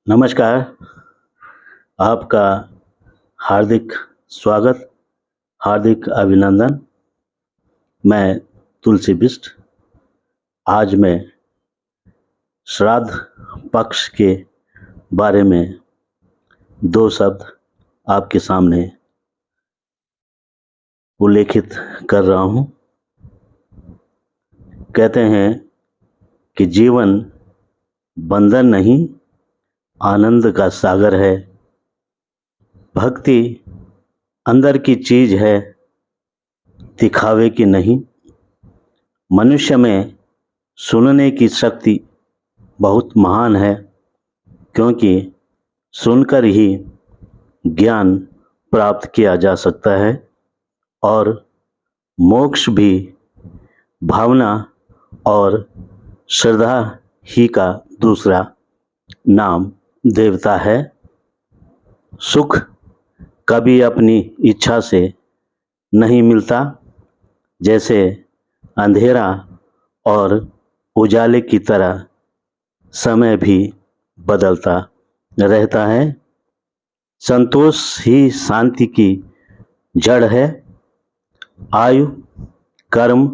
नमस्कार, आपका हार्दिक स्वागत, हार्दिक अभिनंदन। मैं तुलसी बिष्ट। आज मैं श्राद्ध पक्ष के बारे में 2 शब्द आपके सामने उल्लेखित कर रहा हूँ। कहते हैं कि जीवन बंधन नहीं, आनंद का सागर है। भक्ति अंदर की चीज है, दिखावे की नहीं। मनुष्य में सुनने की शक्ति बहुत महान है, क्योंकि सुनकर ही ज्ञान प्राप्त किया जा सकता है और मोक्ष भी भावना और श्रद्धा ही का दूसरा नाम देवता है। सुख कभी अपनी इच्छा से नहीं मिलता, जैसे अंधेरा और उजाले की तरह समय भी बदलता रहता है। संतोष ही शांति की जड़ है। आयु, कर्म,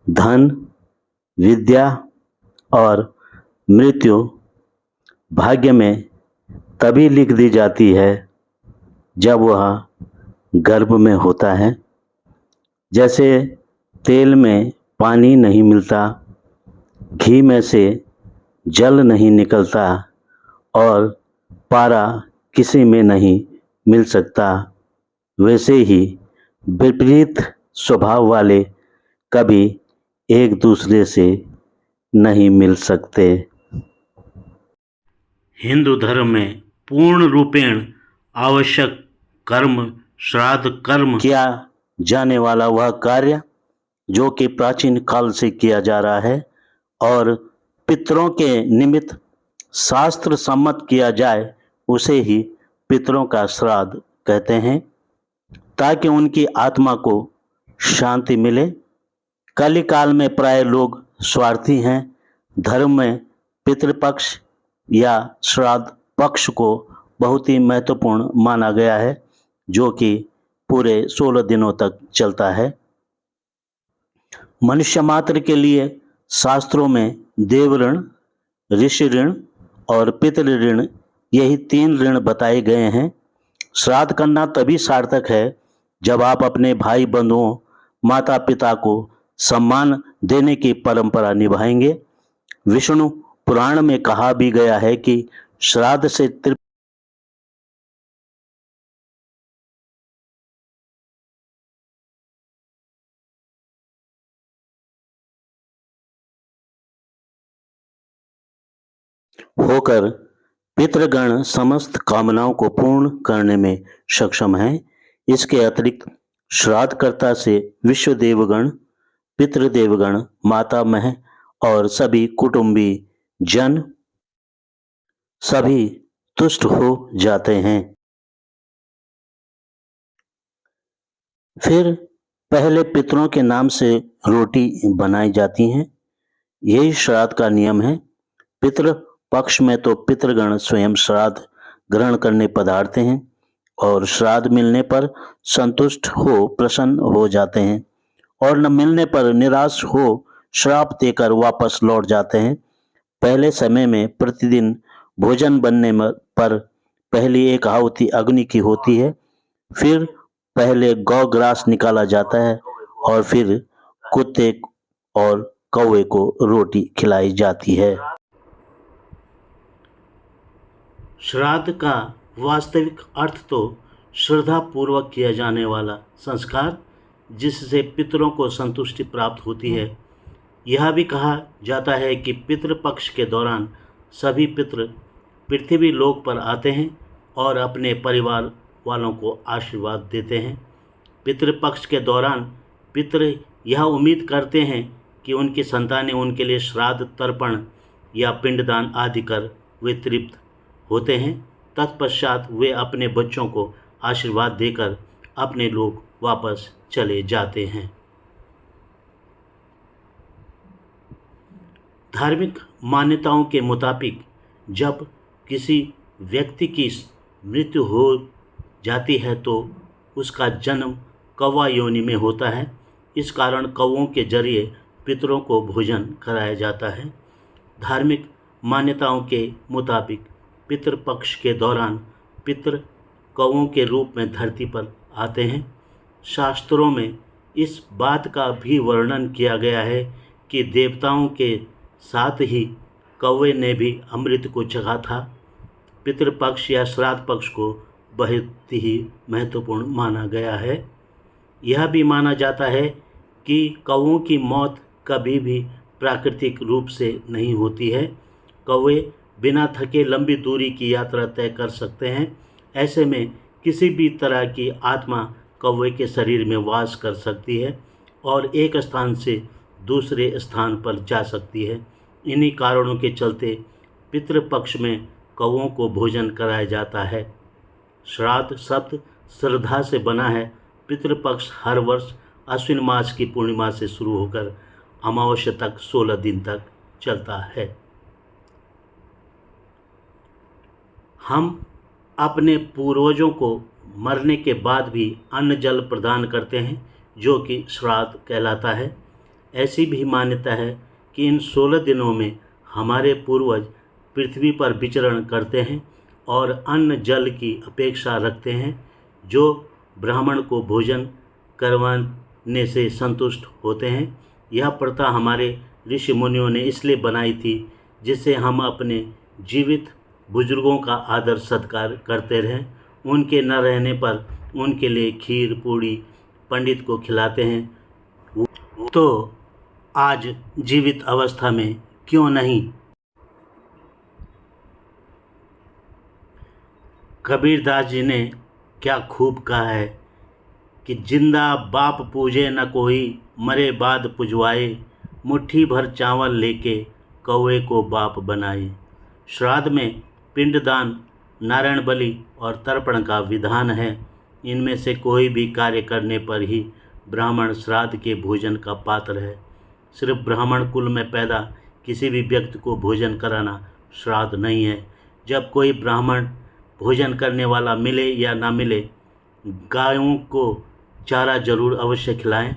धन, विद्या और मृत्यु भाग्य में तभी लिख दी जाती है जब वह गर्भ में होता है। जैसे तेल में पानी नहीं मिलता, घी में से जल नहीं निकलता और पारा किसी में नहीं मिल सकता, वैसे ही विपरीत स्वभाव वाले कभी एक दूसरे से नहीं मिल सकते। हिंदू धर्म में पूर्ण रूपेण आवश्यक कर्म श्राद्ध कर्म किया जाने वाला वह कार्य जो कि प्राचीन काल से किया जा रहा है और पितरों के निमित्त शास्त्र सम्मत किया जाए, उसे ही पितरों का श्राद्ध कहते हैं, ताकि उनकी आत्मा को शांति मिले। कलिकाल में प्राय लोग स्वार्थी हैं। धर्म में पितृपक्ष या श्राद्ध पक्ष को बहुत ही महत्वपूर्ण माना गया है, जो कि पूरे 16 दिनों तक चलता है। मनुष्य मात्र के लिए शास्त्रों में देव ऋण, ऋषि ऋण और पितृ ऋण, यही 3 ऋण बताए गए हैं। श्राद्ध करना तभी सार्थक है जब आप अपने भाई बंधुओं, माता पिता को सम्मान देने की परंपरा निभाएंगे। विष्णु पुराण में कहा भी गया है कि श्राद्ध से होकर पितृगण समस्त कामनाओं को पूर्ण करने में सक्षम हैं। इसके अतिरिक्त श्राद्धकर्ता से विश्व देवगण, पितृदेवगण, मातामह और सभी कुटुंबी जन सभी तुष्ट हो जाते हैं। फिर पहले पितरों के नाम से रोटी बनाई जाती हैं। यही श्राद्ध का नियम है। पितृ पक्ष में तो पितृगण स्वयं श्राद्ध ग्रहण करने पधारते हैं और श्राद्ध मिलने पर संतुष्ट हो प्रसन्न हो जाते हैं और न मिलने पर निराश हो श्राप देकर वापस लौट जाते हैं। पहले समय में प्रतिदिन भोजन बनने पर पहली एक आहुति अग्नि की होती है, फिर पहले गौग्रास निकाला जाता है और फिर कुत्ते और कौवे को रोटी खिलाई जाती है। श्राद्ध का वास्तविक अर्थ तो श्रद्धा पूर्वक किया जाने वाला संस्कार, जिससे पितरों को संतुष्टि प्राप्त होती है। यह भी कहा जाता है कि पितृपक्ष के दौरान सभी पितृ पृथ्वी लोक पर आते हैं और अपने परिवार वालों को आशीर्वाद देते हैं। पितृपक्ष के दौरान पितृ यह उम्मीद करते हैं कि उनकी संतानें उनके लिए श्राद्ध तर्पण या पिंडदान आदि कर वे तृप्त होते हैं। तत्पश्चात वे अपने बच्चों को आशीर्वाद देकर अपने लोग वापस चले जाते हैं। धार्मिक मान्यताओं के मुताबिक जब किसी व्यक्ति की मृत्यु हो जाती है तो उसका जन्म कौवा योनि में होता है। इस कारण कौवों के जरिए पितरों को भोजन कराया जाता है। धार्मिक मान्यताओं के मुताबिक पितृपक्ष के दौरान पितृ कौवों के रूप में धरती पर आते हैं। शास्त्रों में इस बात का भी वर्णन किया गया है कि देवताओं के साथ ही कौवे ने भी अमृत को चखा था। पितृपक्ष या श्राद्ध पक्ष को बहुत ही महत्वपूर्ण माना गया है। यह भी माना जाता है कि कौवों की मौत कभी भी प्राकृतिक रूप से नहीं होती है। कौवे बिना थके लंबी दूरी की यात्रा तय कर सकते हैं। ऐसे में किसी भी तरह की आत्मा कौवे के शरीर में वास कर सकती है और एक स्थान से दूसरे स्थान पर जा सकती है। इन्हीं कारणों के चलते पितृपक्ष में कौवों को भोजन कराया जाता है। श्राद्ध शब्द श्रद्धा से बना है। पितृपक्ष हर वर्ष अश्विन मास की पूर्णिमा से शुरू होकर अमावस्या तक 16 दिन तक चलता है। हम अपने पूर्वजों को मरने के बाद भी अन्न जल प्रदान करते हैं, जो कि श्राद्ध कहलाता है। ऐसी भी मान्यता है कि इन 16 दिनों में हमारे पूर्वज पृथ्वी पर विचरण करते हैं और अन्न जल की अपेक्षा रखते हैं, जो ब्राह्मण को भोजन करवाने से संतुष्ट होते हैं। यह प्रथा हमारे ऋषि मुनियों ने इसलिए बनाई थी जिससे हम अपने जीवित बुजुर्गों का आदर सत्कार करते रहें। उनके न रहने पर उनके लिए खीर पूड़ी पंडित को खिलाते हैं, तो आज जीवित अवस्था में क्यों नहीं। कबीरदास जी ने क्या खूब कहा है कि जिंदा बाप पूजे न कोई, मरे बाद पुजवाए, मुट्ठी भर चावल लेके कौवे को बाप बनाए। श्राद्ध में पिंडदान, नारायण बलि और तर्पण का विधान है। इनमें से कोई भी कार्य करने पर ही ब्राह्मण श्राद्ध के भोजन का पात्र है। सिर्फ ब्राह्मण कुल में पैदा किसी भी व्यक्ति को भोजन कराना श्राद्ध नहीं है। जब कोई ब्राह्मण भोजन करने वाला मिले या ना मिले, गायों को चारा जरूर अवश्य खिलाएं,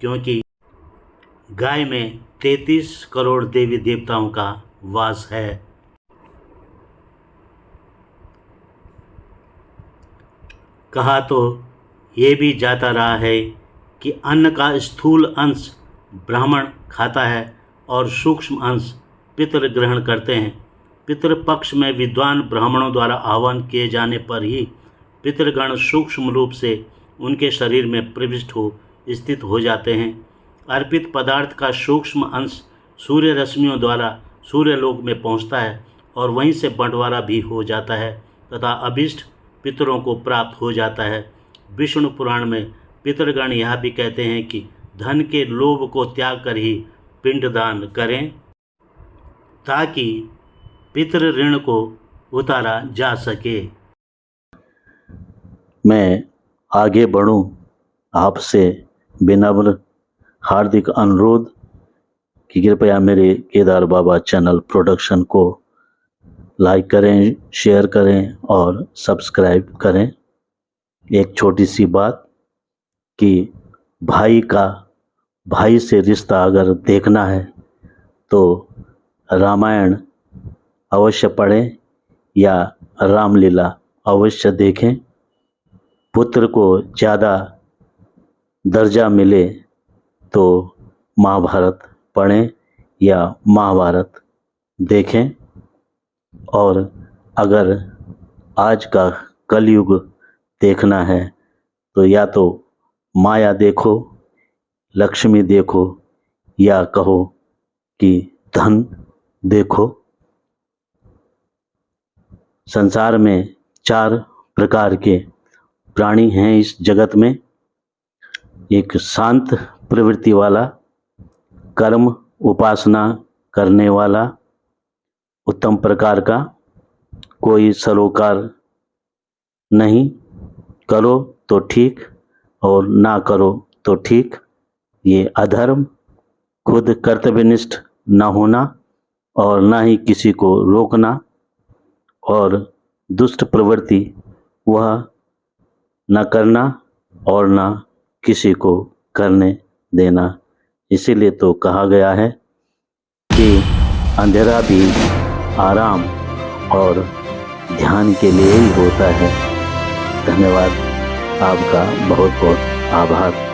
क्योंकि गाय में 33 करोड़ देवी देवताओं का वास है। कहा तो ये भी जाता रहा है कि अन्न का स्थूल अंश ब्राह्मण खाता है और सूक्ष्म अंश पितृ ग्रहण करते हैं। पितृपक्ष में विद्वान ब्राह्मणों द्वारा आह्वान किए जाने पर ही पितृगण सूक्ष्म रूप से उनके शरीर में प्रविष्ट हो स्थित हो जाते हैं। अर्पित पदार्थ का सूक्ष्म अंश सूर्य रश्मियों द्वारा सूर्यलोक में पहुंचता है और वहीं से बंटवारा भी हो जाता है तथा अभिष्ट पितरों को प्राप्त हो जाता है। विष्णु पुराण में पितृगण यह भी कहते हैं कि धन के लोभ को त्याग कर ही पिंडदान करें, ताकि पितृ ऋण को उतारा जा सके। मैं आगे बढ़ूं, आपसे विनम्र हार्दिक अनुरोध कि कृपया मेरे केदार बाबा चैनल प्रोडक्शन को लाइक करें, शेयर करें और सब्सक्राइब करें। एक छोटी सी बात कि भाई का भाई से रिश्ता अगर देखना है तो रामायण अवश्य पढ़ें या रामलीला अवश्य देखें। पुत्र को ज़्यादा दर्जा मिले तो महाभारत पढ़ें या महाभारत देखें। और अगर आज का कलयुग देखना है तो या तो माया देखो, लक्ष्मी देखो, या कहो कि धन देखो। संसार में 4 प्रकार के प्राणी हैं इस जगत में। एक शांत प्रवृत्ति वाला, कर्म उपासना करने वाला, उत्तम प्रकार का, कोई सरोकार नहीं, करो तो ठीक और ना करो तो ठीक। ये अधर्म, खुद कर्तव्यनिष्ठ न होना और ना ही किसी को रोकना, और दुष्ट प्रवृत्ति वह न करना और न किसी को करने देना। इसीलिए तो कहा गया है कि अंधेरा भी आराम और ध्यान के लिए ही होता है। धन्यवाद, आपका बहुत बहुत आभार।